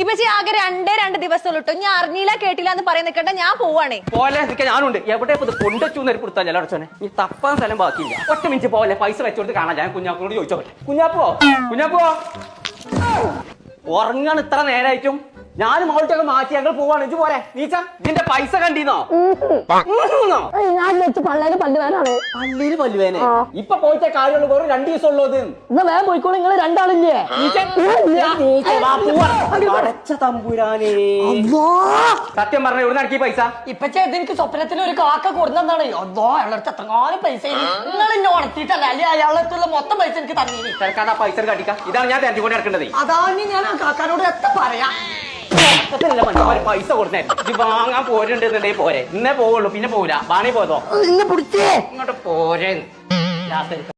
ഇപ്പച്ചി ആകെ 2 ദിവസമുള്ളൂ കേട്ടോ. ഞാൻ അറിഞ്ഞില്ല കേട്ടില്ല എന്ന് പറയുന്ന കേട്ടാ ഞാൻ പോവാണേ. പോലെ നിൽക്കാൻ ഞാനുണ്ട്. എവിടെ കൊണ്ടുവച്ചു കൊടുത്താ ചിലടച്ചോനെ. ഈ തപ്പാൻ സ്ഥലം ബാക്കിയില്ല. ഒറ്റ മിനിറ്റ് പോലെ പൈസ വെച്ചോടുത്ത് കാണാൻ. ഞാൻ കുഞ്ഞാപ്പിനോട് ചോദിച്ചോട്ടെ. കുഞ്ഞാപ്പോ ഉറങ്ങാൻ ഇത്ര നേരമായിട്ടും ഞാനും അവൾക്കൊക്കെ മാറ്റി ഞങ്ങൾ പോവാണ്. ഇഞ്ചു പോരെ നീച്ച. ഇതിന്റെ പൈസ കണ്ടീന്നോ? പള്ളിയില് പല്ലുവേനാണ്. പള്ളിയില് പല്ലുവേനെ ഇപ്പൊ പോയിട്ട കാര്യമുള്ളൂ. വെറും 2 ദിവസം ഉള്ളത്. എന്നാ വേഗം പോയിക്കോളൂ. നിങ്ങൾ രണ്ടാളില്ലേ? അടച്ച തമ്പുരാനേ. സത്യം പറഞ്ഞ ഇവിടെ നടക്കി പൈസ. ഇപ്പൊ എനിക്ക് സ്വപ്നത്തിൽ ഒരു കാക്ക കൊടുന്നതാണ്. അതോ അയാളടുത്ത് എത്രങ്ങാനും പൈസ നിങ്ങൾ എന്നെ ഉണർത്തിയിട്ടല്ല അല്ലെ അയാളടുത്തുള്ള മൊത്തം പൈസ എനിക്ക് തന്നീനി. തിരക്കാതെ പൈസ കടിക്കാം. ഇതാണ് ഞാൻ തിരഞ്ഞുകൊണ്ട് നടക്കേണ്ടത്. അതാണ് ഞാൻ ആ കാക്കാനോട് എത്ര പറയാ. പൈസ കൊടുത്തേ ഇത് വാങ്ങാൻ പോരുന്നുണ്ടെന്നുണ്ടെങ്കിൽ പോരെ. ഇന്നേ പോവുള്ളൂ, പിന്നെ പോവില്ല. വാണി പോയതോ ഇന്നെ പിടിച്ചേ ഇങ്ങോട്ട് പോരെ.